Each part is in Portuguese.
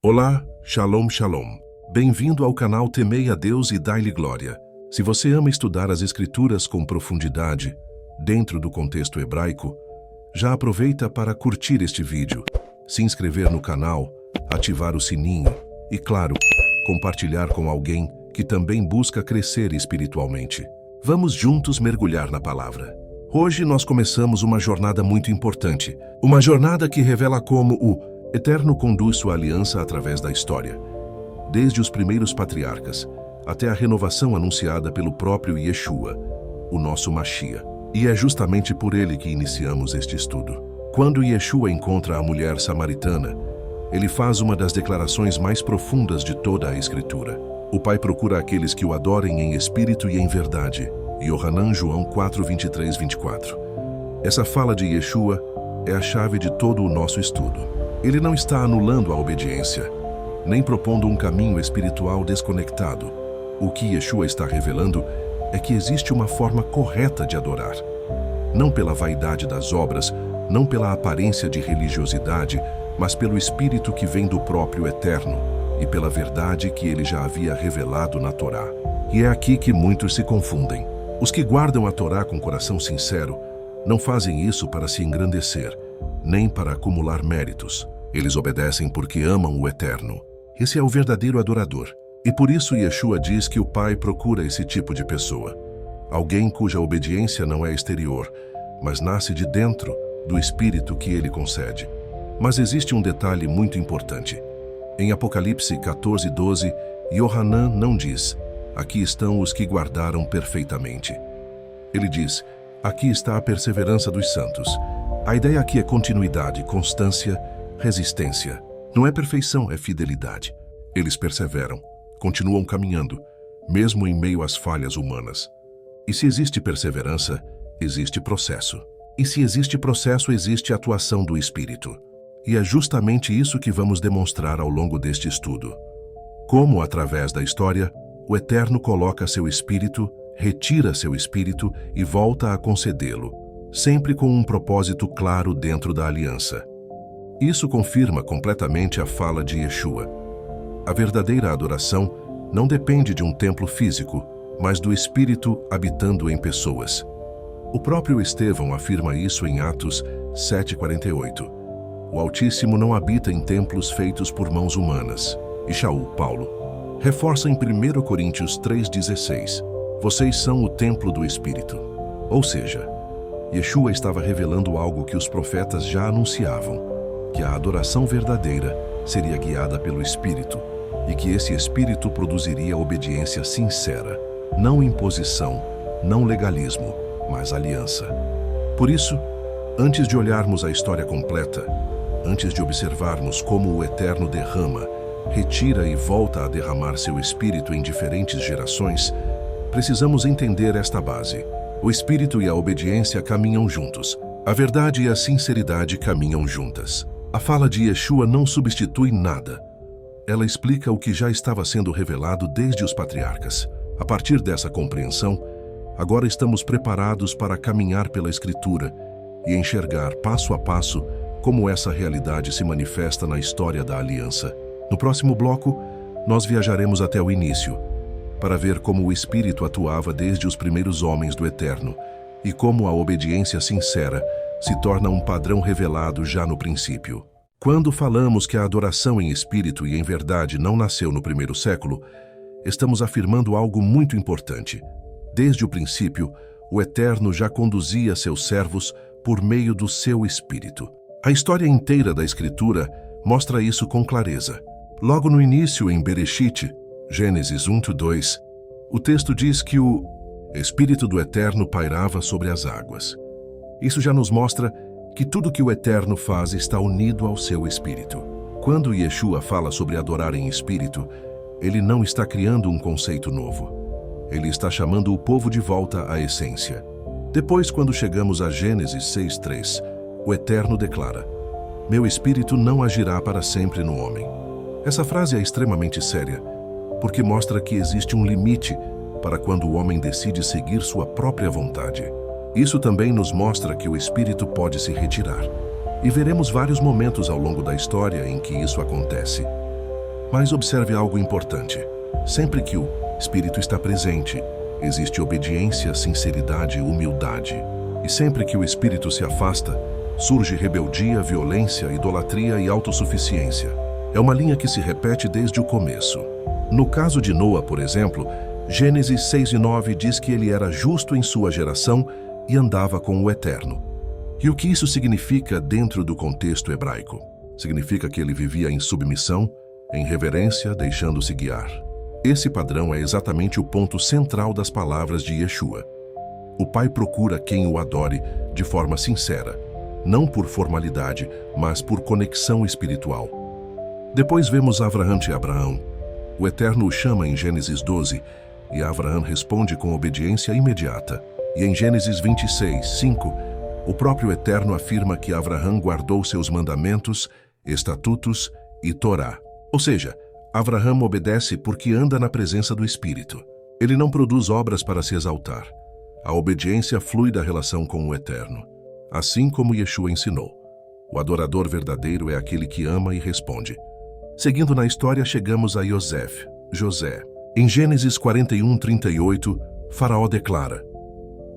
Olá, Shalom Shalom. Bem-vindo ao canal Temei a Deus e Dai-lhe Glória. Se você ama estudar as Escrituras com profundidade, dentro do contexto hebraico, já aproveita para curtir este vídeo, se inscrever no canal, ativar o sininho e, claro, compartilhar com alguém que também busca crescer espiritualmente. Vamos juntos mergulhar na palavra. Hoje nós começamos uma jornada muito importante, uma jornada que revela como o Eterno conduz sua aliança através da história, desde os primeiros patriarcas até a renovação anunciada pelo próprio Yeshua, o nosso Mashiach. E é justamente por ele que iniciamos este estudo. Quando Yeshua encontra a mulher samaritana, ele faz uma das declarações mais profundas de toda a Escritura. O Pai procura aqueles que o adorem em espírito e em verdade. Yohanan João 4, 23, 24. Essa fala de Yeshua é a chave de todo o nosso estudo. Ele não está anulando a obediência, nem propondo um caminho espiritual desconectado. O que Yeshua está revelando é que existe uma forma correta de adorar. Não pela vaidade das obras, não pela aparência de religiosidade, mas pelo Espírito que vem do próprio Eterno e pela verdade que ele já havia revelado na Torá. E é aqui que muitos se confundem. Os que guardam a Torá com coração sincero não fazem isso para se engrandecer, nem para acumular méritos. Eles obedecem porque amam o Eterno. Esse é o verdadeiro adorador. E por isso Yeshua diz que o Pai procura esse tipo de pessoa. Alguém cuja obediência não é exterior, mas nasce de dentro do Espírito que ele concede. Mas existe um detalhe muito importante. Em Apocalipse 14, 12, Yohanan não diz: aqui estão os que guardaram perfeitamente. Ele diz: aqui está a perseverança dos santos. A ideia aqui é continuidade, constância, resistência. Não é perfeição, é fidelidade. Eles perseveram, continuam caminhando, mesmo em meio às falhas humanas. E se existe perseverança, existe processo. E se existe processo, existe atuação do Espírito. E é justamente isso que vamos demonstrar ao longo deste estudo. Como, através da história, o Eterno coloca seu Espírito, retira seu Espírito e volta a concedê-lo, sempre com um propósito claro dentro da aliança. Isso confirma completamente a fala de Yeshua. A verdadeira adoração não depende de um templo físico, mas do Espírito habitando em pessoas. O próprio Estevão afirma isso em Atos 7:48. O Altíssimo não habita em templos feitos por mãos humanas. E Shaul, Paulo, reforça em 1 Coríntios 3:16. Vocês são o templo do Espírito. Ou seja, Yeshua estava revelando algo que os profetas já anunciavam, que a adoração verdadeira seria guiada pelo Espírito e que esse Espírito produziria obediência sincera, não imposição, não legalismo, mas aliança. Por isso, antes de olharmos a história completa, antes de observarmos como o Eterno derrama, retira e volta a derramar seu Espírito em diferentes gerações, precisamos entender esta base. O Espírito e a obediência caminham juntos. A verdade e a sinceridade caminham juntas. A fala de Yeshua não substitui nada. Ela explica o que já estava sendo revelado desde os patriarcas. A partir dessa compreensão, agora estamos preparados para caminhar pela Escritura e enxergar passo a passo como essa realidade se manifesta na história da aliança. No próximo bloco, nós viajaremos até o início, para ver como o Espírito atuava desde os primeiros homens do Eterno e como a obediência sincera se torna um padrão revelado já no princípio. Quando falamos que a adoração em espírito e em verdade não nasceu no primeiro século, estamos afirmando algo muito importante. Desde o princípio, o Eterno já conduzia seus servos por meio do seu Espírito. A história inteira da Escritura mostra isso com clareza. Logo no início, em Bereshit, Gênesis 1:2, o texto diz que o Espírito do Eterno pairava sobre as águas. Isso já nos mostra que tudo que o Eterno faz está unido ao seu Espírito. Quando Yeshua fala sobre adorar em espírito, ele não está criando um conceito novo. Ele está chamando o povo de volta à essência. Depois, quando chegamos a Gênesis 6:3, o Eterno declara: meu Espírito não agirá para sempre no homem. Essa frase é extremamente séria, porque mostra que existe um limite para quando o homem decide seguir sua própria vontade. Isso também nos mostra que o Espírito pode se retirar. E veremos vários momentos ao longo da história em que isso acontece. Mas observe algo importante. Sempre que o Espírito está presente, existe obediência, sinceridade e humildade. E sempre que o Espírito se afasta, surge rebeldia, violência, idolatria e autossuficiência. É uma linha que se repete desde o começo. No caso de Noa, por exemplo, Gênesis 6:9 diz que ele era justo em sua geração e andava com o Eterno. E o que isso significa dentro do contexto hebraico? Significa que ele vivia em submissão, em reverência, deixando-se guiar. Esse padrão é exatamente o ponto central das palavras de Yeshua. O Pai procura quem o adore de forma sincera, não por formalidade, mas por conexão espiritual. Depois vemos Avraham e Abraão. O Eterno o chama em Gênesis 12 e Avraham responde com obediência imediata. E em Gênesis 26:5, o próprio Eterno afirma que Avraham guardou seus mandamentos, estatutos e Torá. Ou seja, Avraham obedece porque anda na presença do Espírito. Ele não produz obras para se exaltar. A obediência flui da relação com o Eterno. Assim como Yeshua ensinou. O adorador verdadeiro é aquele que ama e responde. Seguindo na história, chegamos a José. Em Gênesis 41:38, Faraó declara: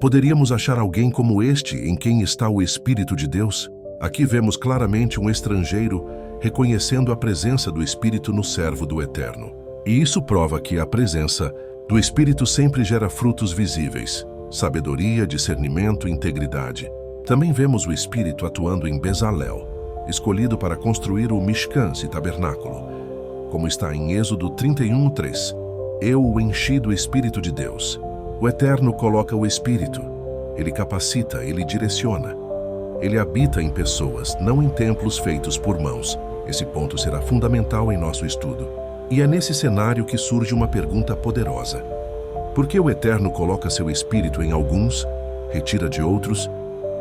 poderíamos achar alguém como este em quem está o Espírito de Deus? Aqui vemos claramente um estrangeiro reconhecendo a presença do Espírito no servo do Eterno. E isso prova que a presença do Espírito sempre gera frutos visíveis: sabedoria, discernimento e integridade. Também vemos o Espírito atuando em Bezalel, escolhido para construir o Mishkan, esse tabernáculo. Como está em Êxodo 31:3, eu o enchi do Espírito de Deus. O Eterno coloca o Espírito. Ele capacita, ele direciona. Ele habita em pessoas, não em templos feitos por mãos. Esse ponto será fundamental em nosso estudo. E é nesse cenário que surge uma pergunta poderosa. Por que o Eterno coloca seu Espírito em alguns, retira de outros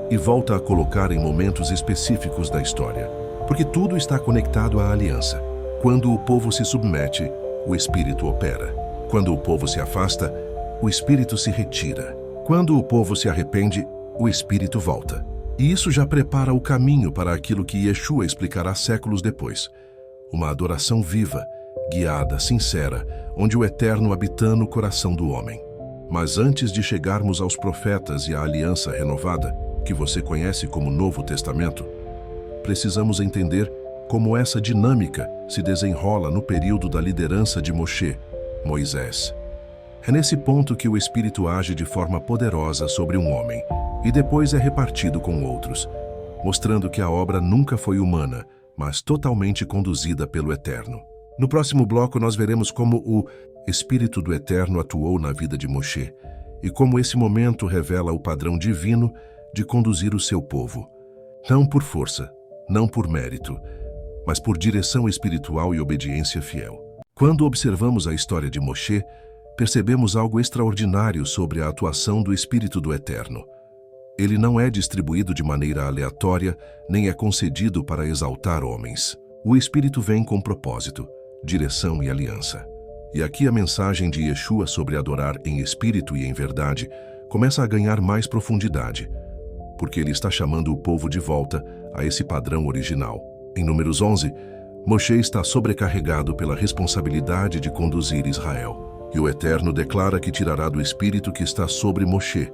e volta a colocar em momentos específicos da história? Porque tudo está conectado à aliança. Quando o povo se submete, o Espírito opera. Quando o povo se afasta, o Espírito se retira. Quando o povo se arrepende, o Espírito volta. E isso já prepara o caminho para aquilo que Yeshua explicará séculos depois. Uma adoração viva, guiada, sincera, onde o Eterno habita no coração do homem. Mas antes de chegarmos aos profetas e à aliança renovada, que você conhece como Novo Testamento, precisamos entender como essa dinâmica se desenrola no período da liderança de Moshe, Moisés. É nesse ponto que o Espírito age de forma poderosa sobre um homem e depois é repartido com outros, mostrando que a obra nunca foi humana, mas totalmente conduzida pelo Eterno. No próximo bloco nós veremos como o Espírito do Eterno atuou na vida de Moshe e como esse momento revela o padrão divino de conduzir o seu povo, não por força, não por mérito, mas por direção espiritual e obediência fiel. Quando observamos a história de Moshe, percebemos algo extraordinário sobre a atuação do Espírito do Eterno. Ele não é distribuído de maneira aleatória, nem é concedido para exaltar homens. O Espírito vem com propósito, direção e aliança. E aqui a mensagem de Yeshua sobre adorar em espírito e em verdade começa a ganhar mais profundidade, porque ele está chamando o povo de volta a esse padrão original. Em Números 11, Moshe está sobrecarregado pela responsabilidade de conduzir Israel. E o Eterno declara que tirará do espírito que está sobre Moshe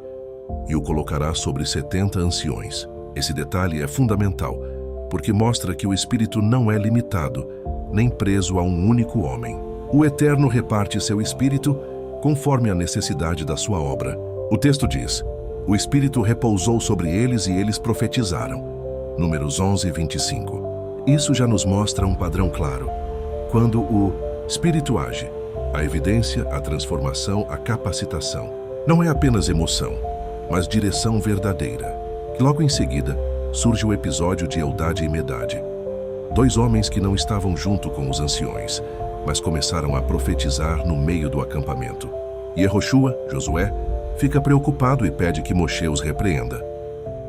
e o colocará sobre 70 anciões. Esse detalhe é fundamental, porque mostra que o espírito não é limitado, nem preso a um único homem. O Eterno reparte seu espírito conforme a necessidade da sua obra. O texto diz: o espírito repousou sobre eles e eles profetizaram. Números 11:25. Isso já nos mostra um padrão claro. Quando o espírito age, a evidência, a transformação, a capacitação não é apenas emoção, mas direção verdadeira. Logo em seguida, surge o episódio de Eldade e Medade. Dois homens que não estavam junto com os anciões, mas começaram a profetizar no meio do acampamento. Yehoshua, Josué, fica preocupado e pede que Moshe os repreenda.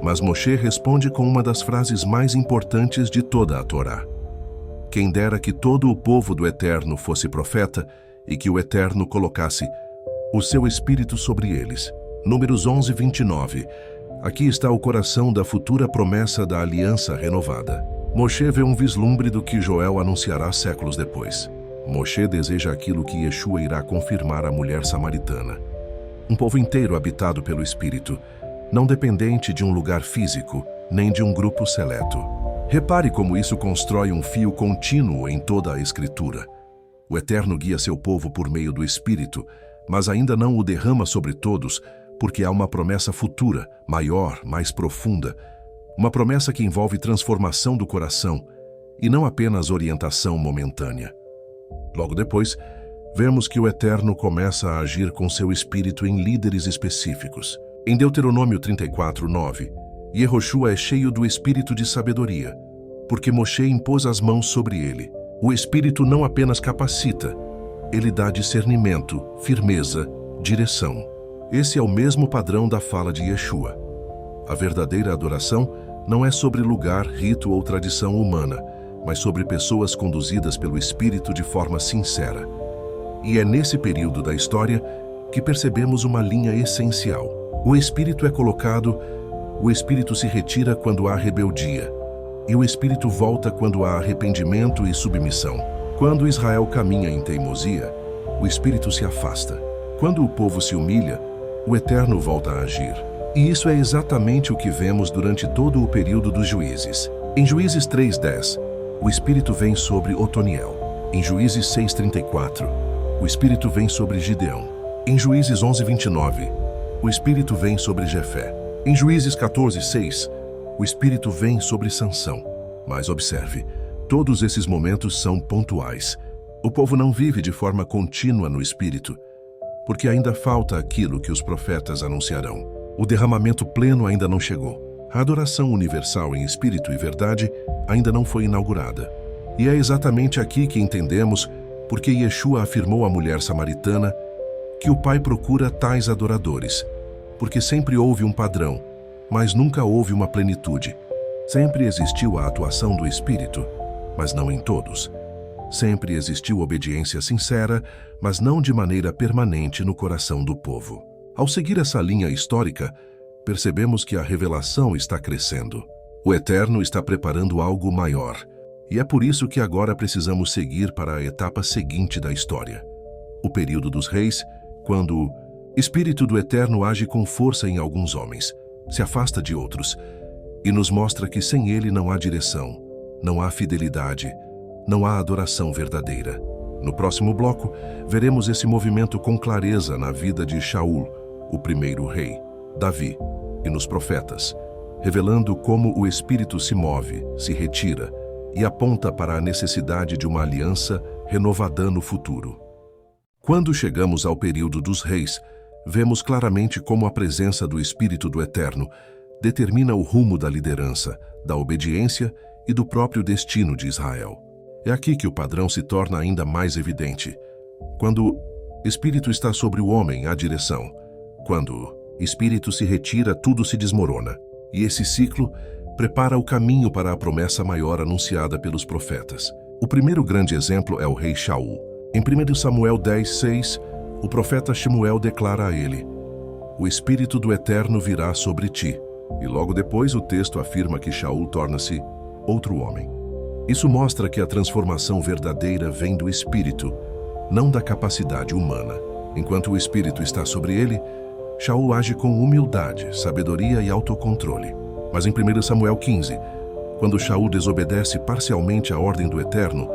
Mas Moshe responde com uma das frases mais importantes de toda a Torá: quem dera que todo o povo do Eterno fosse profeta e que o Eterno colocasse o seu espírito sobre eles. Números 11:29. Aqui está o coração da futura promessa da aliança renovada. Moshe vê um vislumbre do que Joel anunciará séculos depois. Moshe deseja aquilo que Yeshua irá confirmar à mulher samaritana. Um povo inteiro habitado pelo Espírito, não dependente de um lugar físico, nem de um grupo seleto. Repare como isso constrói um fio contínuo em toda a Escritura. O Eterno guia seu povo por meio do Espírito, mas ainda não o derrama sobre todos, porque há uma promessa futura, maior, mais profunda, uma promessa que envolve transformação do coração e não apenas orientação momentânea. Logo depois, vemos que o Eterno começa a agir com seu Espírito em líderes específicos. Em Deuteronômio 34:9, Yehoshua é cheio do Espírito de sabedoria, porque Moshe impôs as mãos sobre ele. O Espírito não apenas capacita, ele dá discernimento, firmeza, direção. Esse é o mesmo padrão da fala de Yeshua. A verdadeira adoração não é sobre lugar, rito ou tradição humana, mas sobre pessoas conduzidas pelo Espírito de forma sincera. E é nesse período da história que percebemos uma linha essencial. O Espírito é colocado, o Espírito se retira quando há rebeldia, e o Espírito volta quando há arrependimento e submissão. Quando Israel caminha em teimosia, o Espírito se afasta. Quando o povo se humilha, o Eterno volta a agir. E isso é exatamente o que vemos durante todo o período dos Juízes. Em Juízes 3:10, o Espírito vem sobre Otoniel. Em Juízes 6:34, o Espírito vem sobre Gideão. Em Juízes 11:29, o Espírito vem sobre Jefé. Em Juízes 14:6, o Espírito vem sobre Sansão. Mas observe, todos esses momentos são pontuais. O povo não vive de forma contínua no Espírito, porque ainda falta aquilo que os profetas anunciarão. O derramamento pleno ainda não chegou. A adoração universal em espírito e verdade ainda não foi inaugurada. E é exatamente aqui que entendemos porque Yeshua afirmou à mulher samaritana que o Pai procura tais adoradores, porque sempre houve um padrão, mas nunca houve uma plenitude. Sempre existiu a atuação do Espírito, mas não em todos. Sempre existiu obediência sincera, mas não de maneira permanente no coração do povo. Ao seguir essa linha histórica, percebemos que a revelação está crescendo. O Eterno está preparando algo maior, e é por isso que agora precisamos seguir para a etapa seguinte da história. O período dos reis, quando o Espírito do Eterno age com força em alguns homens, se afasta de outros, e nos mostra que sem ele não há direção, não há fidelidade, não há adoração verdadeira. No próximo bloco, veremos esse movimento com clareza na vida de Shaul, o primeiro rei, Davi, e nos profetas, revelando como o Espírito se move, se retira e aponta para a necessidade de uma aliança renovada no futuro. Quando chegamos ao período dos reis, vemos claramente como a presença do Espírito do Eterno determina o rumo da liderança, da obediência e do próprio destino de Israel. É aqui que o padrão se torna ainda mais evidente. Quando o Espírito está sobre o homem, há direção. Quando o Espírito se retira, tudo se desmorona. E esse ciclo prepara o caminho para a promessa maior anunciada pelos profetas. O primeiro grande exemplo é o rei Shaul. Em 1 Samuel 10:6, o profeta Shemuel declara a ele: "O Espírito do Eterno virá sobre ti." E logo depois o texto afirma que Shaul torna-se outro homem. Isso mostra que a transformação verdadeira vem do Espírito, não da capacidade humana. Enquanto o Espírito está sobre ele, Shaul age com humildade, sabedoria e autocontrole. Mas em 1 Samuel 15, quando Shaul desobedece parcialmente a ordem do Eterno,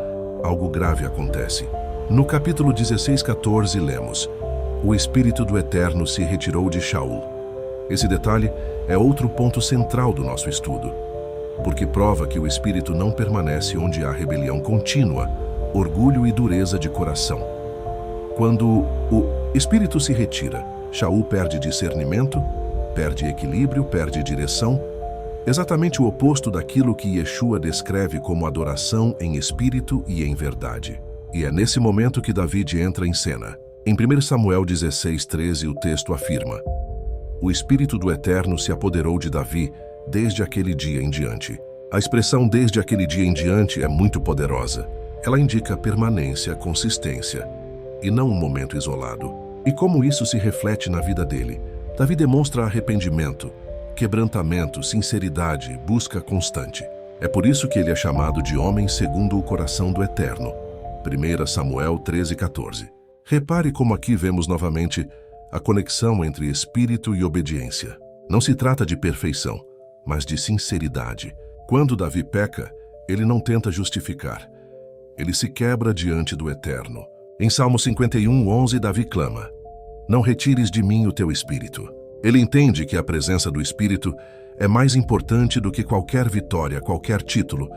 algo grave acontece. No capítulo 16:14 lemos: "O Espírito do Eterno se retirou de Shaul." Esse detalhe é outro ponto central do nosso estudo, porque prova que o Espírito não permanece onde há rebelião contínua, orgulho e dureza de coração. Quando o Espírito se retira, Shaul perde discernimento, perde equilíbrio, perde direção, exatamente o oposto daquilo que Yeshua descreve como adoração em espírito e em verdade. E é nesse momento que David entra em cena. Em 1 Samuel 16:13 o texto afirma: "O Espírito do Eterno se apoderou de Davi desde aquele dia em diante." A expressão "desde aquele dia em diante" é muito poderosa. Ela indica permanência, consistência, e não um momento isolado. E como isso se reflete na vida dele? Davi demonstra arrependimento, quebrantamento, sinceridade, busca constante. É por isso que ele é chamado de homem segundo o coração do Eterno. 1 Samuel 13:14. Repare como aqui vemos novamente a conexão entre espírito e obediência. Não se trata de perfeição, mas de sinceridade. Quando Davi peca, ele não tenta justificar. Ele se quebra diante do Eterno. Em Salmo 51:11, Davi clama: "Não retires de mim o teu espírito." Ele entende que a presença do Espírito é mais importante do que qualquer vitória, qualquer título,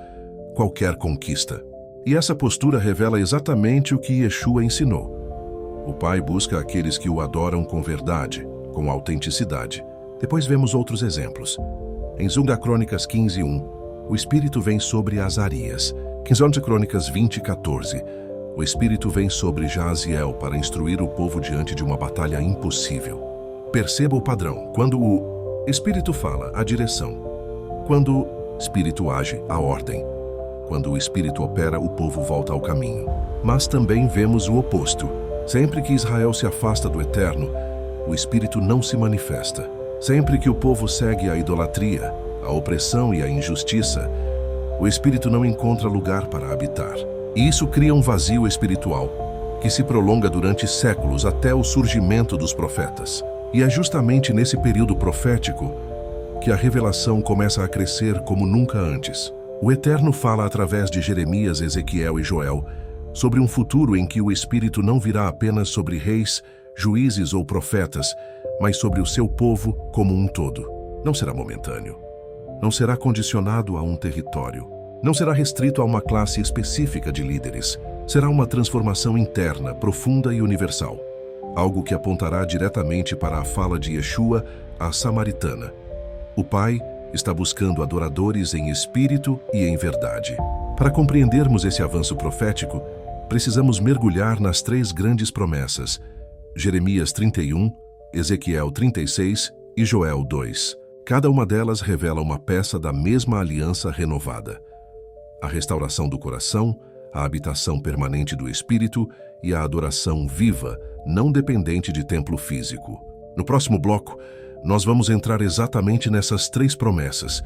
qualquer conquista. E essa postura revela exatamente o que Yeshua ensinou. O Pai busca aqueles que o adoram com verdade, com autenticidade. Depois vemos outros exemplos. Em 2 Crônicas 15:1, o Espírito vem sobre Azarias. Em 2 Crônicas 20:14, o Espírito vem sobre Jaziel para instruir o povo diante de uma batalha impossível. Perceba o padrão. Quando o Espírito fala, a direção. Quando o Espírito age, a ordem. Quando o Espírito opera, o povo volta ao caminho. Mas também vemos o oposto. Sempre que Israel se afasta do Eterno, o Espírito não se manifesta. Sempre que o povo segue a idolatria, a opressão e a injustiça, o Espírito não encontra lugar para habitar. E isso cria um vazio espiritual que se prolonga durante séculos até o surgimento dos profetas. E é justamente nesse período profético que a revelação começa a crescer como nunca antes. O Eterno fala através de Jeremias, Ezequiel e Joel sobre um futuro em que o Espírito não virá apenas sobre reis, juízes ou profetas, mas sobre o seu povo como um todo. Não será momentâneo. Não será condicionado a um território. Não será restrito a uma classe específica de líderes. Será uma transformação interna, profunda e universal. Algo que apontará diretamente para a fala de Yeshua, a samaritana. O Pai está buscando adoradores em espírito e em verdade. Para compreendermos esse avanço profético, precisamos mergulhar nas 3 grandes promessas: Jeremias 31, Ezequiel 36 e Joel 2. Cada uma delas revela uma peça da mesma aliança renovada: a restauração do coração, a habitação permanente do Espírito e a adoração viva, não dependente de templo físico. No próximo bloco, nós vamos entrar exatamente nessas 3 promessas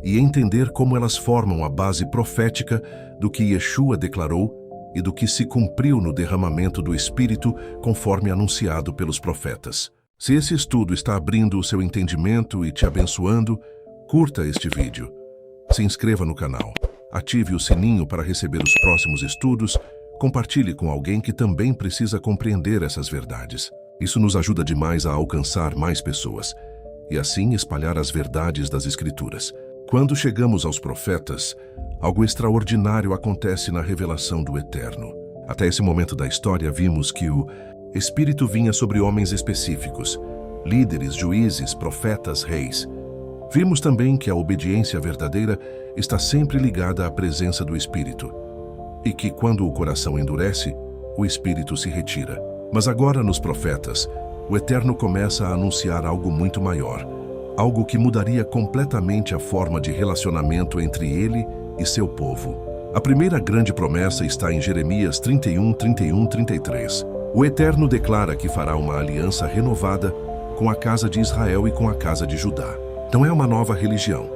e entender como elas formam a base profética do que Yeshua declarou e do que se cumpriu no derramamento do Espírito conforme anunciado pelos profetas. Se esse estudo está abrindo o seu entendimento e te abençoando, curta este vídeo. Se inscreva no canal. Ative o sininho para receber os próximos estudos. Compartilhe com alguém que também precisa compreender essas verdades. Isso nos ajuda demais a alcançar mais pessoas e assim espalhar as verdades das Escrituras. Quando chegamos aos profetas, algo extraordinário acontece na revelação do Eterno. Até esse momento da história vimos que o Espírito vinha sobre homens específicos, líderes, juízes, profetas, reis. Vimos também que a obediência verdadeira está sempre ligada à presença do Espírito e que, quando o coração endurece, o Espírito se retira. Mas agora, nos profetas, o Eterno começa a anunciar algo muito maior, algo que mudaria completamente a forma de relacionamento entre ele e seu povo. A primeira grande promessa está em Jeremias 31, 31, 33. O Eterno declara que fará uma aliança renovada com a casa de Israel e com a casa de Judá. Não é uma nova religião,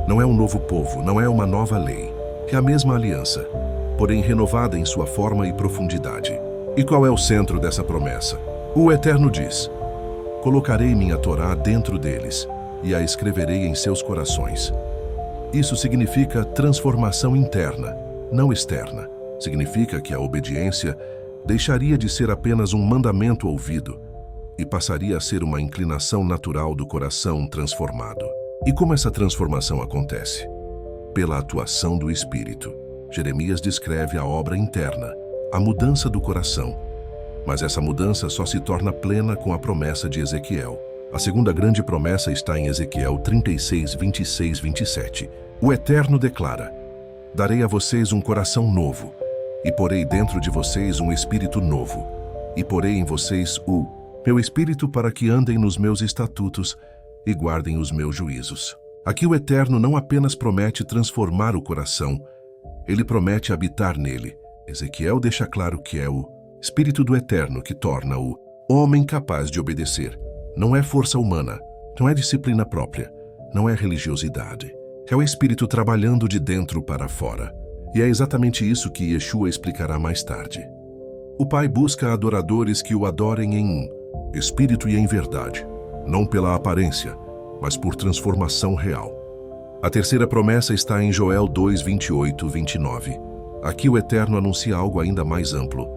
não é um novo povo, não é uma nova lei. É a mesma aliança, porém renovada em sua forma e profundidade. E qual é o centro dessa promessa? O Eterno diz: "Colocarei minha Torá dentro deles e a escreverei em seus corações." Isso significa transformação interna, não externa. Significa que a obediência deixaria de ser apenas um mandamento ouvido e passaria a ser uma inclinação natural do coração transformado. E como essa transformação acontece? Pela atuação do Espírito. Jeremias descreve a obra interna, a mudança do coração. Mas essa mudança só se torna plena com a promessa de Ezequiel. A segunda grande promessa está em Ezequiel 36, 26, 27. O Eterno declara: "Darei a vocês um coração novo, e porei dentro de vocês um espírito novo, e porei em vocês o meu espírito para que andem nos meus estatutos e guardem os meus juízos." Aqui o Eterno não apenas promete transformar o coração, ele promete habitar nele. Ezequiel deixa claro que é o Espírito do Eterno que torna o homem capaz de obedecer. Não é força humana, não é disciplina própria, não é religiosidade. É o Espírito trabalhando de dentro para fora. E é exatamente isso que Yeshua explicará mais tarde. O Pai busca adoradores que o adorem em espírito e em verdade, não pela aparência, mas por transformação real. A terceira promessa está em Joel 2, 28, 29. Aqui o Eterno anuncia algo ainda mais amplo.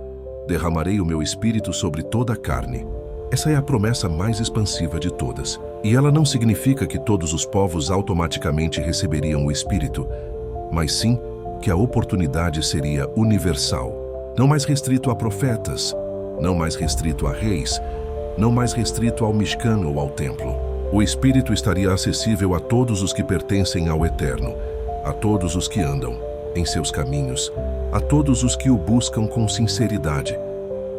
Derramarei o meu espírito sobre toda a carne. Essa é a promessa mais expansiva de todas. E ela não significa que todos os povos automaticamente receberiam o espírito, mas sim que a oportunidade seria universal. Não mais restrito a profetas, não mais restrito a reis, não mais restrito ao Mishkan ou ao templo. O Espírito estaria acessível a todos os que pertencem ao Eterno, a todos os que andam em seus caminhos, a todos os que o buscam com sinceridade.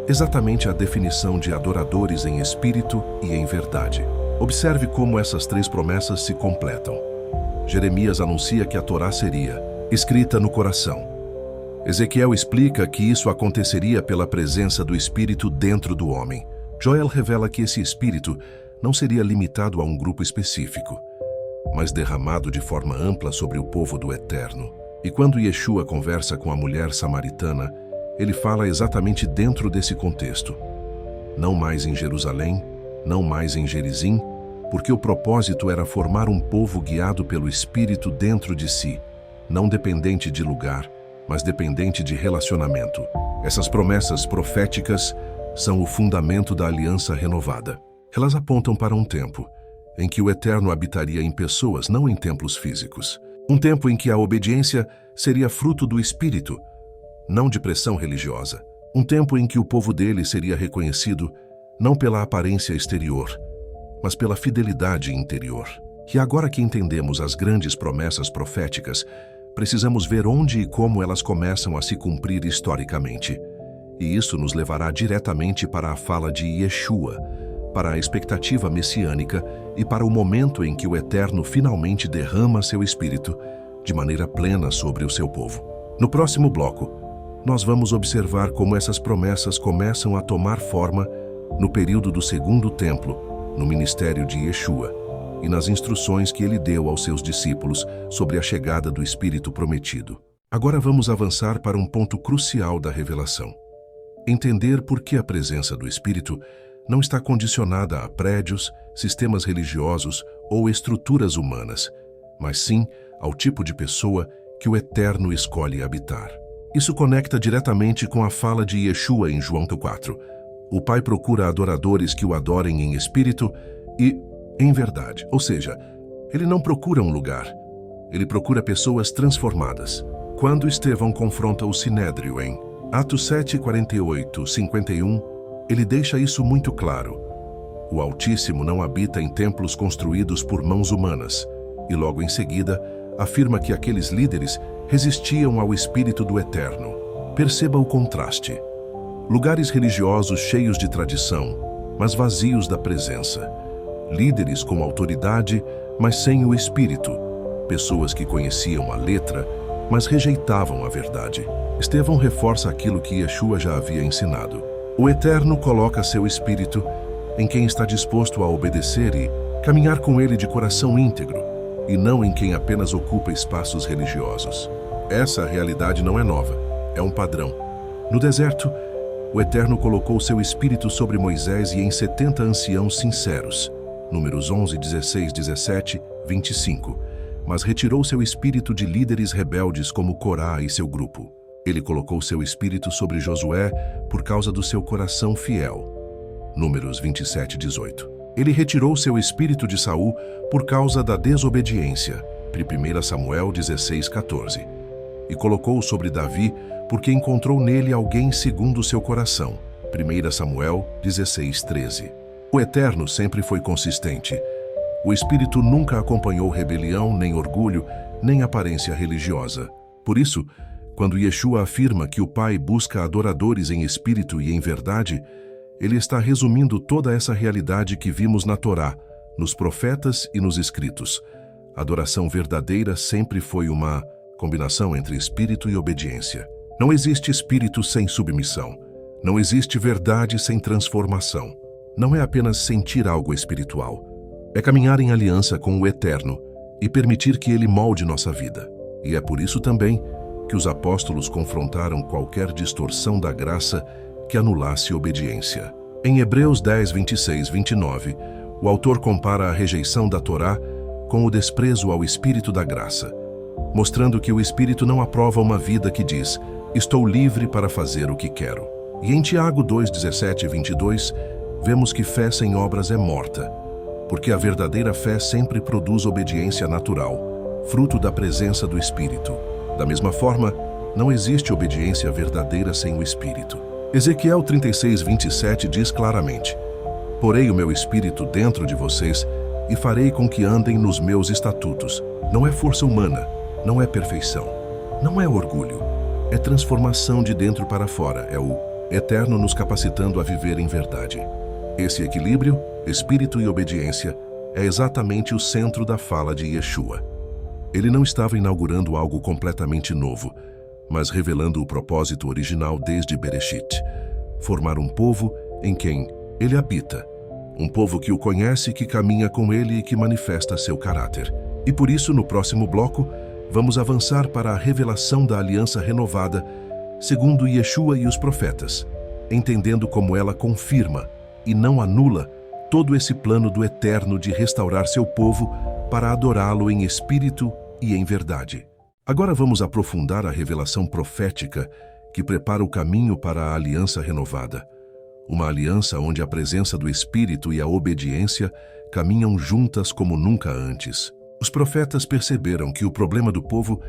Exatamente a definição de adoradores em espírito e em verdade. Observe como essas três promessas se completam. Jeremias anuncia que a Torá seria escrita no coração. Ezequiel explica que isso aconteceria pela presença do Espírito dentro do homem. Joel revela que esse Espírito não seria limitado a um grupo específico, mas derramado de forma ampla sobre o povo do Eterno. E quando Yeshua conversa com a mulher samaritana, ele fala exatamente dentro desse contexto. Não mais em Jerusalém, não mais em Gerizim, porque o propósito era formar um povo guiado pelo Espírito dentro de si, não dependente de lugar, mas dependente de relacionamento. Essas promessas proféticas são o fundamento da aliança renovada. Elas apontam para um tempo em que o Eterno habitaria em pessoas, não em templos físicos. Um tempo em que a obediência seria fruto do Espírito, não de pressão religiosa. Um tempo em que o povo dele seria reconhecido não pela aparência exterior, mas pela fidelidade interior. E agora que entendemos as grandes promessas proféticas, precisamos ver onde e como elas começam a se cumprir historicamente. E isso nos levará diretamente para a fala de Yeshua, para a expectativa messiânica e para o momento em que o Eterno finalmente derrama seu Espírito de maneira plena sobre o seu povo. No próximo bloco, nós vamos observar como essas promessas começam a tomar forma no período do Segundo Templo, no ministério de Yeshua, e nas instruções que ele deu aos seus discípulos sobre a chegada do Espírito prometido. Agora vamos avançar para um ponto crucial da revelação. Entender por que a presença do Espírito não está condicionada a prédios, sistemas religiosos ou estruturas humanas, mas sim ao tipo de pessoa que o Eterno escolhe habitar. Isso conecta diretamente com a fala de Yeshua em João 4. O Pai procura adoradores que o adorem em espírito e em verdade. Ou seja, ele não procura um lugar, ele procura pessoas transformadas. Quando Estevão confronta o Sinédrio em Atos 7, 48, 51, ele deixa isso muito claro. O Altíssimo não habita em templos construídos por mãos humanas, e logo em seguida afirma que aqueles líderes resistiam ao Espírito do Eterno. Perceba o contraste. Lugares religiosos cheios de tradição, mas vazios da presença. Líderes com autoridade, mas sem o Espírito. Pessoas que conheciam a letra, mas rejeitavam a verdade. Estevão reforça aquilo que Yeshua já havia ensinado. O Eterno coloca seu Espírito em quem está disposto a obedecer e caminhar com ele de coração íntegro, e não em quem apenas ocupa espaços religiosos. Essa realidade não é nova, é um padrão. No deserto, o Eterno colocou seu Espírito sobre Moisés e em 70 anciãos sinceros, Números 11, 16, 17, 25, mas retirou seu Espírito de líderes rebeldes como Corá e seu grupo. Ele colocou seu Espírito sobre Josué por causa do seu coração fiel, Números 27, 18. Ele retirou seu Espírito de Saul por causa da desobediência, 1 Samuel 16, 14. E colocou sobre Davi porque encontrou nele alguém segundo o seu coração, 1 Samuel 16, 13. O Eterno sempre foi consistente. O Espírito nunca acompanhou rebelião, nem orgulho, nem aparência religiosa. Por isso, quando Yeshua afirma que o Pai busca adoradores em espírito e em verdade, ele está resumindo toda essa realidade que vimos na Torá, nos profetas e nos escritos. A adoração verdadeira sempre foi uma combinação entre espírito e obediência. Não existe espírito sem submissão. Não existe verdade sem transformação. Não é apenas sentir algo espiritual. É caminhar em aliança com o Eterno e permitir que ele molde nossa vida. E é por isso também que os apóstolos confrontaram qualquer distorção da graça que anulasse obediência. Em Hebreus 10, 26, 29, o autor compara a rejeição da Torá com o desprezo ao Espírito da graça, mostrando que o Espírito não aprova uma vida que diz: estou livre para fazer o que quero. E em Tiago 2, 17 e 22, vemos que fé sem obras é morta, porque a verdadeira fé sempre produz obediência natural, fruto da presença do Espírito. Da mesma forma, não existe obediência verdadeira sem o Espírito. Ezequiel 36, 27 diz claramente: porei o meu Espírito dentro de vocês e farei com que andem nos meus estatutos. Não é força humana, não é perfeição, não é orgulho, é transformação de dentro para fora, é o Eterno nos capacitando a viver em verdade. Esse equilíbrio, Espírito e obediência, é exatamente o centro da fala de Yeshua. Ele não estava inaugurando algo completamente novo, mas revelando o propósito original desde Bereshit: formar um povo em quem ele habita, um povo que o conhece, que caminha com ele e que manifesta seu caráter. E por isso, no próximo bloco, vamos avançar para a revelação da aliança renovada, segundo Yeshua e os profetas, entendendo como ela confirma e não anula todo esse plano do Eterno de restaurar seu povo para adorá-lo em espírito e em verdade. Agora vamos aprofundar a revelação profética que prepara o caminho para a aliança renovada. Uma aliança onde a presença do Espírito e a obediência caminham juntas como nunca antes. Os profetas perceberam que o problema do povo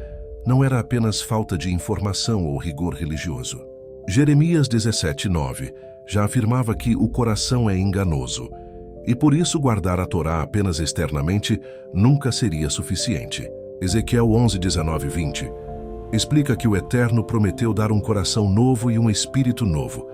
não era apenas falta de informação ou rigor religioso. Jeremias 17:9 já afirmava que o coração é enganoso, e por isso guardar a Torá apenas externamente nunca seria suficiente. Ezequiel 11:19 e 20 explica que o Eterno prometeu dar um coração novo e um espírito novo,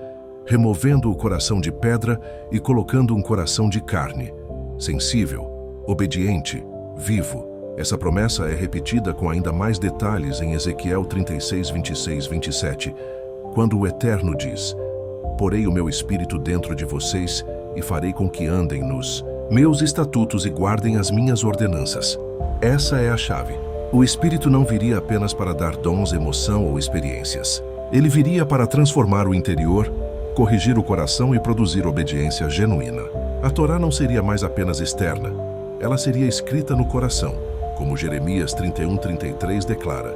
removendo o coração de pedra e colocando um coração de carne, sensível, obediente, vivo. Essa promessa é repetida com ainda mais detalhes em Ezequiel 36, 26, 27, quando o Eterno diz: porei o meu espírito dentro de vocês e farei com que andem nos meus estatutos e guardem as minhas ordenanças. Essa é a chave. O Espírito não viria apenas para dar dons, emoção ou experiências. Ele viria para transformar o interior, corrigir o coração e produzir obediência genuína. A Torá não seria mais apenas externa, ela seria escrita no coração, como Jeremias 31:33 declara: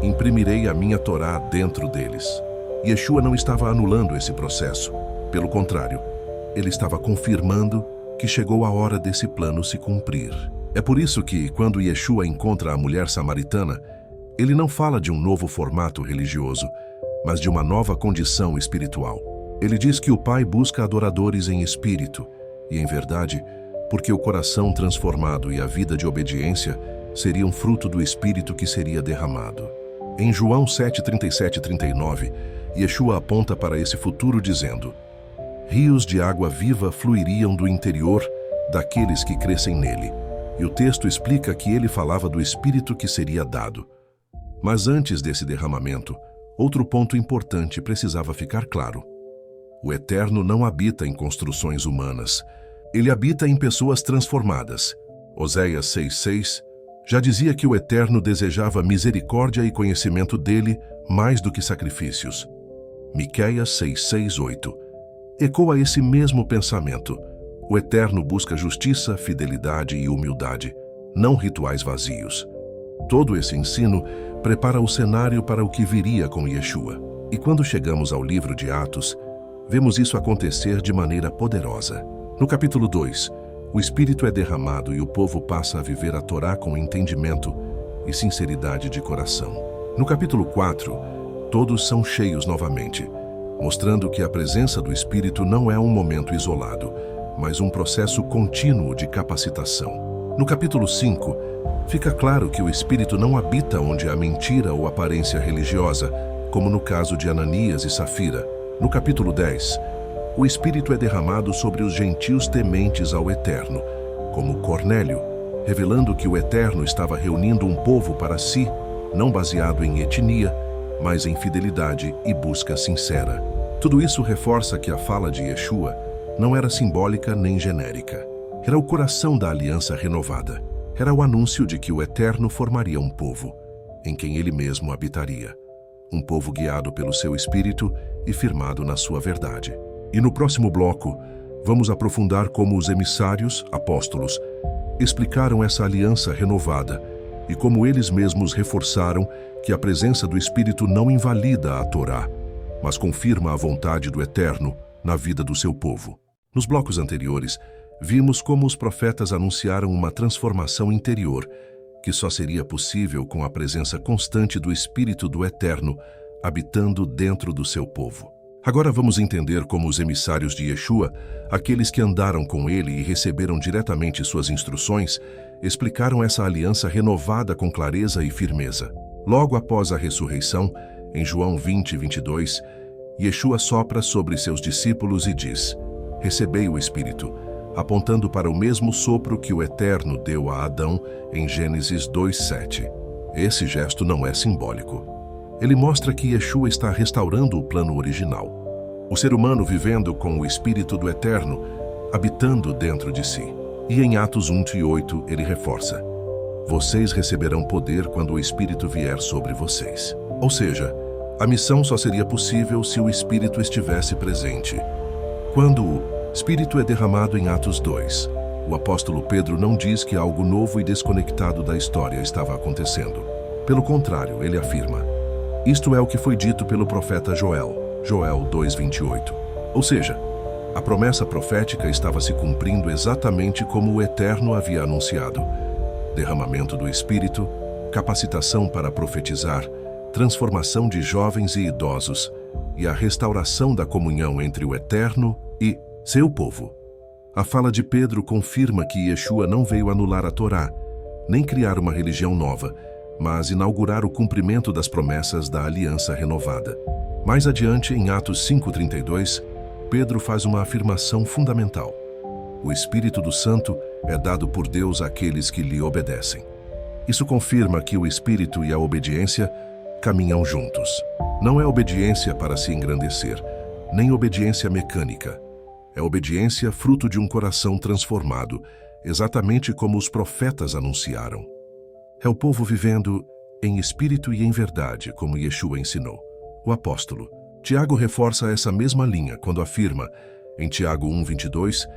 imprimirei a minha Torá dentro deles. Yeshua não estava anulando esse processo. Pelo contrário, ele estava confirmando que chegou a hora desse plano se cumprir. É por isso que, quando Yeshua encontra a mulher samaritana, ele não fala de um novo formato religioso, mas de uma nova condição espiritual. Ele diz que o Pai busca adoradores em espírito e em verdade, porque o coração transformado e a vida de obediência seriam fruto do Espírito que seria derramado. Em João 7:37 e 39, Yeshua aponta para esse futuro dizendo: rios de água viva fluiriam do interior daqueles que crescem nele. E o texto explica que ele falava do Espírito que seria dado. Mas antes desse derramamento, outro ponto importante precisava ficar claro. O Eterno não habita em construções humanas. Ele habita em pessoas transformadas. Oséias 6:6 já dizia que o Eterno desejava misericórdia e conhecimento dele mais do que sacrifícios. Miqueias 6:6-8 ecoa esse mesmo pensamento. O Eterno busca justiça, fidelidade e humildade, não rituais vazios. Todo esse ensino prepara o cenário para o que viria com Yeshua. E quando chegamos ao livro de Atos, vemos isso acontecer de maneira poderosa. No capítulo 2, o Espírito é derramado e o povo passa a viver a Torá com entendimento e sinceridade de coração. No capítulo 4, todos são cheios novamente, mostrando que a presença do Espírito não é um momento isolado, mas um processo contínuo de capacitação. No capítulo 5, fica claro que o Espírito não habita onde há mentira ou aparência religiosa, como no caso de Ananias e Safira. No capítulo 10, o Espírito é derramado sobre os gentios tementes ao Eterno, como Cornélio, revelando que o Eterno estava reunindo um povo para si, não baseado em etnia, mas em fidelidade e busca sincera. Tudo isso reforça que a fala de Yeshua não era simbólica nem genérica. Era o coração da aliança renovada. Era o anúncio de que o Eterno formaria um povo, em quem ele mesmo habitaria. um povo guiado pelo seu espírito e firmado na sua verdade. E no próximo bloco, vamos aprofundar como os emissários, apóstolos, explicaram essa aliança renovada e como eles mesmos reforçaram que a presença do Espírito não invalida a Torá, mas confirma a vontade do Eterno na vida do seu povo. Nos blocos anteriores, vimos como os profetas anunciaram uma transformação interior que só seria possível com a presença constante do Espírito do Eterno habitando dentro do seu povo. Agora vamos entender como os emissários de Yeshua, aqueles que andaram com ele e receberam diretamente suas instruções, explicaram essa aliança renovada com clareza e firmeza. Logo após a ressurreição, em João 20:22, Yeshua sopra sobre seus discípulos e diz: "Recebei o Espírito", apontando para o mesmo sopro que o Eterno deu a Adão em Gênesis 2:7. Esse gesto não é simbólico. Ele mostra que Yeshua está restaurando o plano original. O ser humano vivendo com o Espírito do Eterno, habitando dentro de si. E em Atos 1:8 ele reforça: "Vocês receberão poder quando o Espírito vier sobre vocês." Ou seja, a missão só seria possível se o Espírito estivesse presente. Quando o Espírito é derramado em Atos 2, o apóstolo Pedro não diz que algo novo e desconectado da história estava acontecendo. Pelo contrário, ele afirma: "Isto é o que foi dito pelo profeta Joel", Joel 2:28. Ou seja, a promessa profética estava se cumprindo exatamente como o Eterno havia anunciado. Derramamento do Espírito, capacitação para profetizar, transformação de jovens e idosos e a restauração da comunhão entre o Eterno e seu povo. A fala de Pedro confirma que Yeshua não veio anular a Torá, nem criar uma religião nova, mas inaugurar o cumprimento das promessas da aliança renovada. Mais adiante, em Atos 5:32, Pedro faz uma afirmação fundamental: "O Espírito do Santo é dado por Deus àqueles que lhe obedecem." Isso confirma que o Espírito e a obediência caminham juntos. Não é obediência para se engrandecer, nem obediência mecânica. É obediência fruto de um coração transformado, exatamente como os profetas anunciaram. É o povo vivendo em espírito e em verdade, como Yeshua ensinou. O apóstolo Tiago reforça essa mesma linha quando afirma, em Tiago 1:22,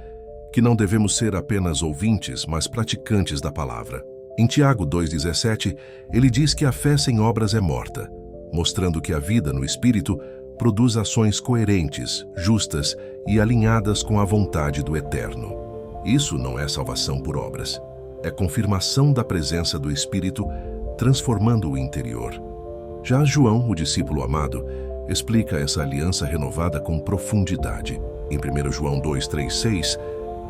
que não devemos ser apenas ouvintes, mas praticantes da palavra. Em Tiago 2:17, ele diz que a fé sem obras é morta, mostrando que a vida no Espírito produz ações coerentes, justas e alinhadas com a vontade do Eterno. Isso não é salvação por obras. É confirmação da presença do Espírito transformando o interior. Já João, o discípulo amado, explica essa aliança renovada com profundidade. Em 1 João 2:3-6,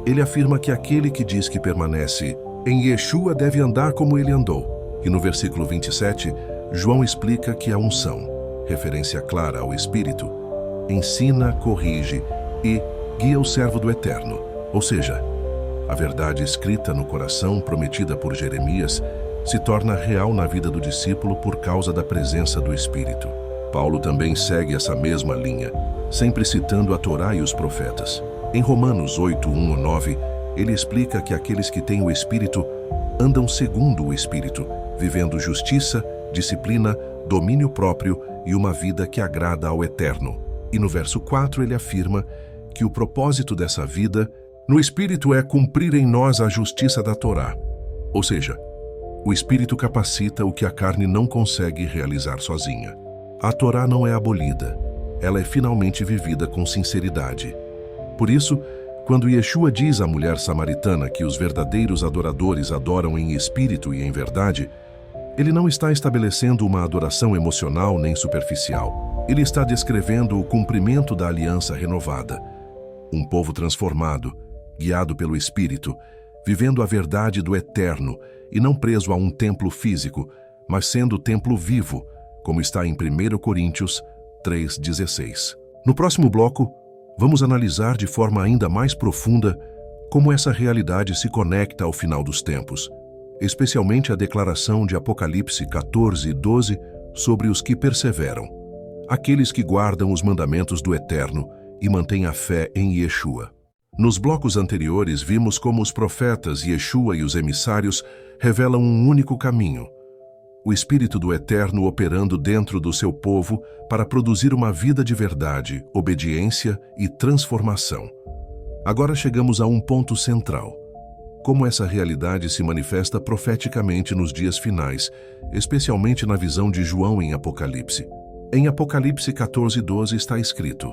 ele afirma que aquele que diz que permanece em Yeshua deve andar como ele andou. E no versículo 27, João explica que a unção, referência clara ao Espírito, ensina, corrige e guia o servo do Eterno. Ou seja, a verdade escrita no coração, prometida por Jeremias, se torna real na vida do discípulo por causa da presença do Espírito. Paulo também segue essa mesma linha, sempre citando a Torá e os profetas. Em Romanos 8:1-9, ele explica que aqueles que têm o Espírito andam segundo o Espírito, vivendo justiça, disciplina, domínio próprio e uma vida que agrada ao Eterno. E no verso 4 ele afirma que o propósito dessa vida no Espírito é cumprir em nós a justiça da Torá. Ou seja, o Espírito capacita o que a carne não consegue realizar sozinha. A Torá não é abolida, ela é finalmente vivida com sinceridade. Por isso, quando Yeshua diz à mulher samaritana que os verdadeiros adoradores adoram em espírito e em verdade, ele não está estabelecendo uma adoração emocional nem superficial. Ele está descrevendo o cumprimento da aliança renovada. Um povo transformado, guiado pelo Espírito, vivendo a verdade do Eterno e não preso a um templo físico, mas sendo templo vivo, como está em 1 Coríntios 3:16. No próximo bloco, vamos analisar de forma ainda mais profunda como essa realidade se conecta ao final dos tempos, especialmente a declaração de Apocalipse 14:12 sobre os que perseveram, aqueles que guardam os mandamentos do Eterno e mantêm a fé em Yeshua. Nos blocos anteriores vimos como os profetas, Yeshua e os emissários revelam um único caminho, o Espírito do Eterno operando dentro do seu povo para produzir uma vida de verdade, obediência e transformação. Agora chegamos a um ponto central. Como essa realidade se manifesta profeticamente nos dias finais, especialmente na visão de João em Apocalipse. Em Apocalipse 14:12 está escrito: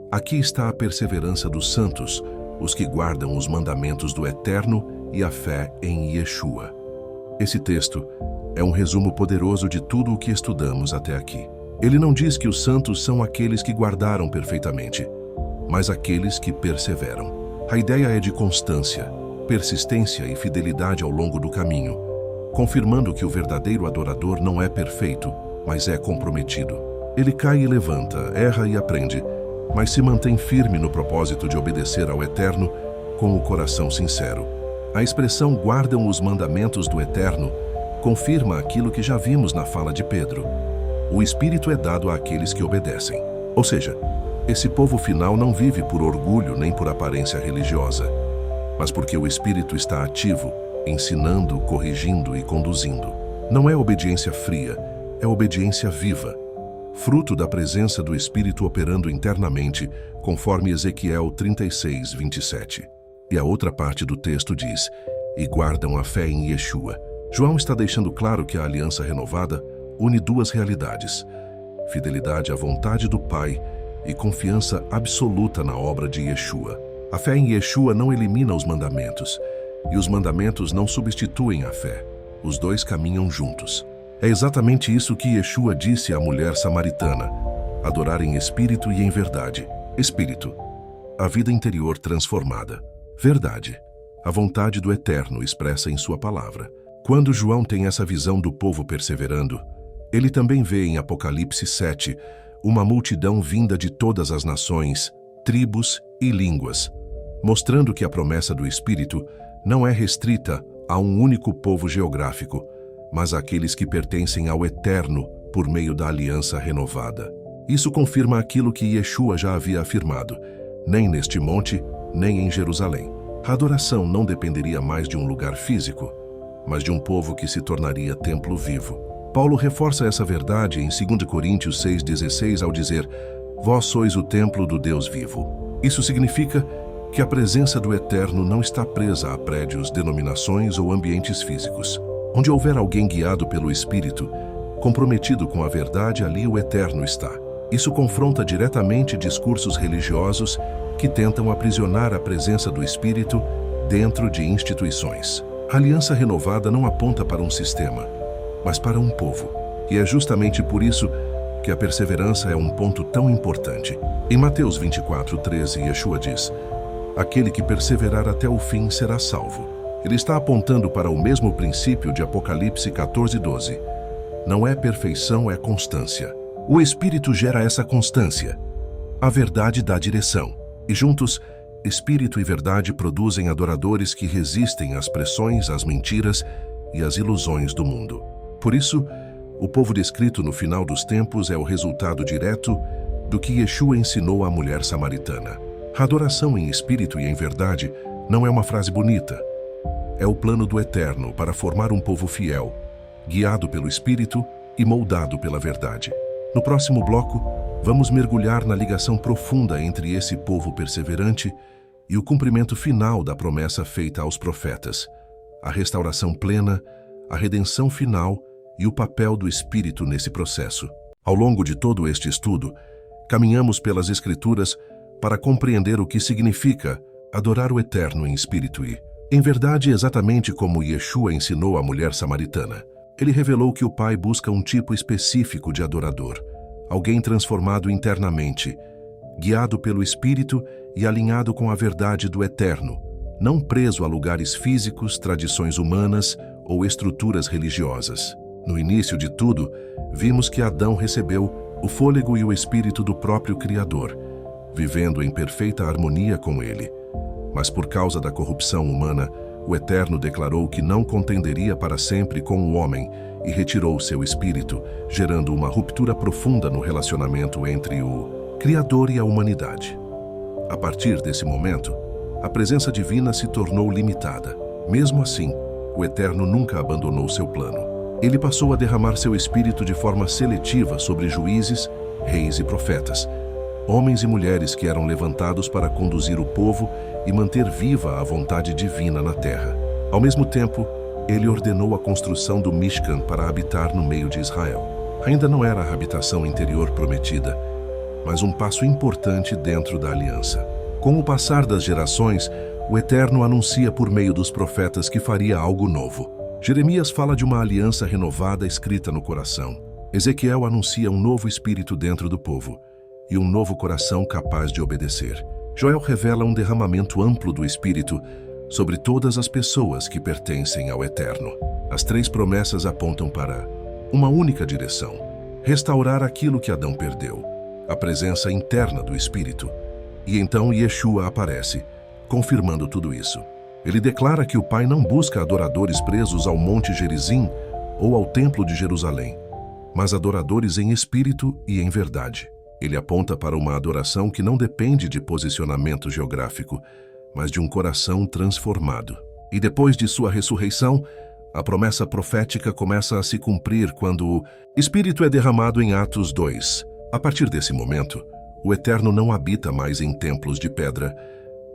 aqui está a perseverança dos santos, os que guardam os mandamentos do Eterno e a fé em Yeshua. Esse texto é um resumo poderoso de tudo o que estudamos até aqui. Ele não diz que os santos são aqueles que guardaram perfeitamente, mas aqueles que perseveram. A ideia é de constância, persistência e fidelidade ao longo do caminho, confirmando que o verdadeiro adorador não é perfeito, mas é comprometido. Ele cai e levanta, erra e aprende, mas se mantém firme no propósito de obedecer ao Eterno com o coração sincero. A expressão "guardam os mandamentos do Eterno" confirma aquilo que já vimos na fala de Pedro. O Espírito é dado àqueles que obedecem. Ou seja, esse povo final não vive por orgulho nem por aparência religiosa, mas porque o Espírito está ativo, ensinando, corrigindo e conduzindo. Não é obediência fria, é obediência viva, fruto da presença do Espírito operando internamente, conforme Ezequiel 36:27. E a outra parte do texto diz: e guardam a fé em Yeshua. João está deixando claro que a aliança renovada une duas realidades: fidelidade à vontade do Pai e confiança absoluta na obra de Yeshua. A fé em Yeshua não elimina os mandamentos, e os mandamentos não substituem a fé. Os dois caminham juntos. É exatamente isso que Yeshua disse à mulher samaritana: adorar em espírito e em verdade. Espírito, a vida interior transformada. Verdade, a vontade do Eterno expressa em sua palavra. Quando João tem essa visão do povo perseverando, ele também vê em Apocalipse 7 uma multidão vinda de todas as nações, tribos e línguas, mostrando que a promessa do Espírito não é restrita a um único povo geográfico, mas àqueles que pertencem ao Eterno por meio da aliança renovada. Isso confirma aquilo que Yeshua já havia afirmado: nem neste monte, nem em Jerusalém. A adoração não dependeria mais de um lugar físico, mas de um povo que se tornaria templo vivo. Paulo reforça essa verdade em 2 Coríntios 6,16 ao dizer: vós sois o templo do Deus vivo. Isso significa que a presença do Eterno não está presa a prédios, denominações ou ambientes físicos. Onde houver alguém guiado pelo Espírito, comprometido com a verdade, ali o Eterno está. Isso confronta diretamente discursos religiosos que tentam aprisionar a presença do Espírito dentro de instituições. A aliança renovada não aponta para um sistema, mas para um povo. E é justamente por isso que a perseverança é um ponto tão importante. Em Mateus 24:13, Yeshua diz: aquele que perseverar até o fim será salvo. Ele está apontando para o mesmo princípio de Apocalipse 14:12. Não é perfeição, é constância. O Espírito gera essa constância. A verdade dá direção. E juntos, Espírito e verdade produzem adoradores que resistem às pressões, às mentiras e às ilusões do mundo. Por isso, o povo descrito no final dos tempos é o resultado direto do que Yeshua ensinou à mulher samaritana. A adoração em espírito e em verdade não é uma frase bonita. É o plano do Eterno para formar um povo fiel, guiado pelo Espírito e moldado pela verdade. No próximo bloco, vamos mergulhar na ligação profunda entre esse povo perseverante e o cumprimento final da promessa feita aos profetas, a restauração plena, a redenção final e o papel do Espírito nesse processo. Ao longo de todo este estudo, caminhamos pelas Escrituras para compreender o que significa adorar o Eterno em espírito e, em verdade, exatamente como Yeshua ensinou à mulher samaritana. Ele revelou que o Pai busca um tipo específico de adorador, alguém transformado internamente, guiado pelo Espírito e alinhado com a verdade do Eterno, não preso a lugares físicos, tradições humanas ou estruturas religiosas. No início de tudo, vimos que Adão recebeu o fôlego e o espírito do próprio Criador, vivendo em perfeita harmonia com ele. Mas por causa da corrupção humana, o Eterno declarou que não contenderia para sempre com o homem e retirou seu espírito, gerando uma ruptura profunda no relacionamento entre o Criador e a humanidade. A partir desse momento, a presença divina se tornou limitada. Mesmo assim, o Eterno nunca abandonou seu plano. Ele passou a derramar seu espírito de forma seletiva sobre juízes, reis e profetas, homens e mulheres que eram levantados para conduzir o povo e manter viva a vontade divina na terra. Ao mesmo tempo, ele ordenou a construção do Mishkan para habitar no meio de Israel. Ainda não era a habitação interior prometida, mas um passo importante dentro da aliança. Com o passar das gerações, o Eterno anuncia por meio dos profetas que faria algo novo. Jeremias fala de uma aliança renovada escrita no coração. Ezequiel anuncia um novo espírito dentro do povo e um novo coração capaz de obedecer. Joel revela um derramamento amplo do Espírito sobre todas as pessoas que pertencem ao Eterno. As três promessas apontam para uma única direção: restaurar aquilo que Adão perdeu, a presença interna do Espírito. E então Yeshua aparece, confirmando tudo isso. Ele declara que o Pai não busca adoradores presos ao Monte Gerizim ou ao Templo de Jerusalém, mas adoradores em espírito e em verdade. Ele aponta para uma adoração que não depende de posicionamento geográfico, mas de um coração transformado. E depois de sua ressurreição, a promessa profética começa a se cumprir quando o Espírito é derramado em Atos 2. A partir desse momento, o Eterno não habita mais em templos de pedra,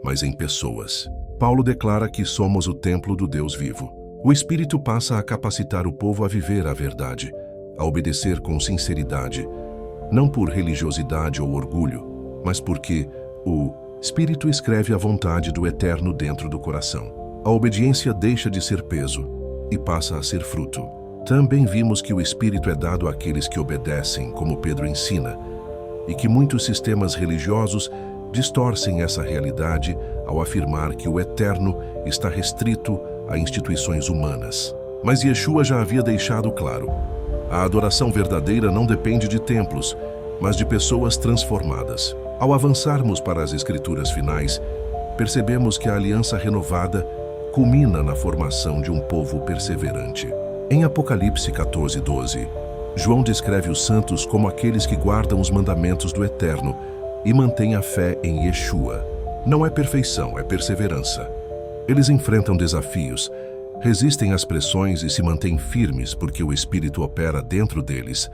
mas em pessoas. Paulo declara que somos o templo do Deus vivo. O Espírito passa a capacitar o povo a viver a verdade, a obedecer com sinceridade, não por religiosidade ou orgulho, mas porque o Espírito escreve a vontade do Eterno dentro do coração. A obediência deixa de ser peso e passa a ser fruto. Também vimos que o Espírito é dado àqueles que obedecem, como Pedro ensina, e que muitos sistemas religiosos distorcem essa realidade ao afirmar que o Eterno está restrito a instituições humanas. Mas Yeshua já havia deixado claro: a adoração verdadeira não depende de templos, mas de pessoas transformadas. Ao avançarmos para as Escrituras finais, percebemos que a aliança renovada culmina na formação de um povo perseverante. Em Apocalipse 14:12, João descreve os santos como aqueles que guardam os mandamentos do Eterno e mantêm a fé em Yeshua. Não é perfeição, é perseverança. Eles enfrentam desafios, resistem às pressões e se mantêm firmes porque o Espírito opera dentro deles,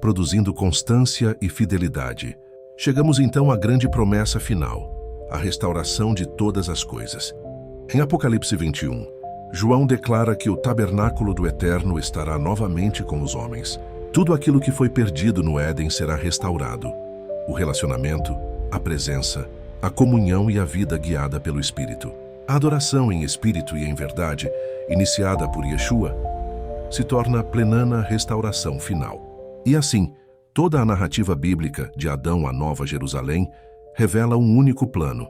produzindo constância e fidelidade. Chegamos então à grande promessa final, a restauração de todas as coisas. Em Apocalipse 21, João declara que o tabernáculo do Eterno estará novamente com os homens. Tudo aquilo que foi perdido no Éden será restaurado. O relacionamento, a presença, a comunhão e a vida guiada pelo Espírito. A adoração em espírito e em verdade, iniciada por Yeshua, se torna a plenana restauração final. E assim, toda a narrativa bíblica, de Adão à Nova Jerusalém, revela um único plano.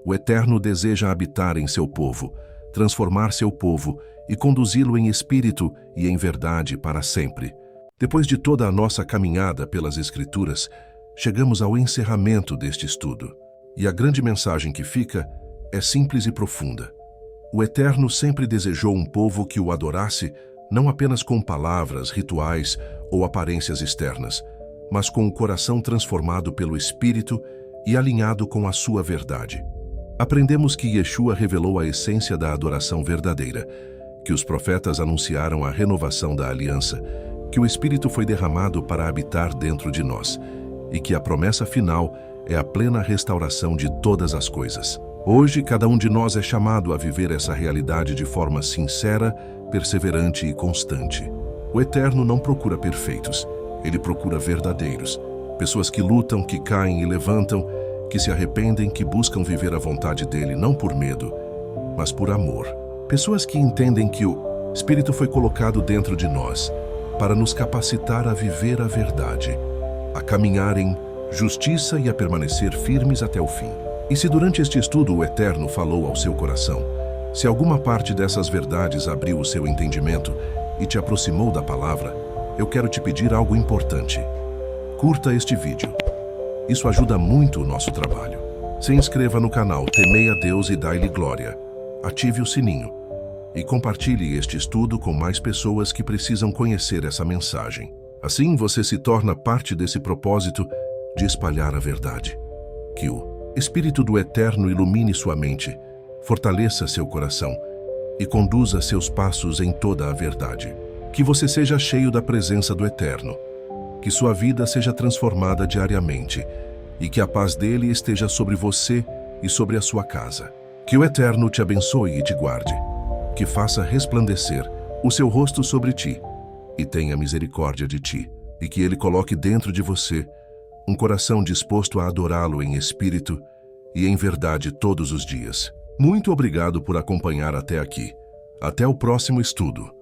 O Eterno deseja habitar em seu povo, transformar seu povo e conduzi-lo em espírito e em verdade para sempre. Depois de toda a nossa caminhada pelas Escrituras, chegamos ao encerramento deste estudo. E a grande mensagem que fica é simples e profunda. O Eterno sempre desejou um povo que o adorasse, não apenas com palavras, rituais ou aparências externas, mas com o coração transformado pelo Espírito e alinhado com a sua verdade. Aprendemos que Yeshua revelou a essência da adoração verdadeira, que os profetas anunciaram a renovação da aliança, que o Espírito foi derramado para habitar dentro de nós, e que a promessa final é a plena restauração de todas as coisas. Hoje, cada um de nós é chamado a viver essa realidade de forma sincera, perseverante e constante. O Eterno não procura perfeitos, ele procura verdadeiros. Pessoas que lutam, que caem e levantam, que se arrependem, que buscam viver a vontade dele não por medo, mas por amor. Pessoas que entendem que o Espírito foi colocado dentro de nós para nos capacitar a viver a verdade, a caminhar em justiça e a permanecer firmes até o fim. E se durante este estudo o Eterno falou ao seu coração, se alguma parte dessas verdades abriu o seu entendimento e te aproximou da palavra, eu quero te pedir algo importante. Curta este vídeo. Isso ajuda muito o nosso trabalho. Se inscreva no canal Temei a Deus e Dai-lhe Glória. Ative o sininho e compartilhe este estudo com mais pessoas que precisam conhecer essa mensagem. Assim você se torna parte desse propósito de espalhar a verdade. Que o Espírito do Eterno ilumine sua mente, fortaleça seu coração e conduza seus passos em toda a verdade. Que você seja cheio da presença do Eterno. Que sua vida seja transformada diariamente e que a paz dele esteja sobre você e sobre a sua casa. Que o Eterno te abençoe e te guarde. Que faça resplandecer o seu rosto sobre ti e tenha misericórdia de ti. E que ele coloque dentro de você um coração disposto a adorá-lo em espírito e em verdade todos os dias. Muito obrigado por acompanhar até aqui. Até o próximo estudo.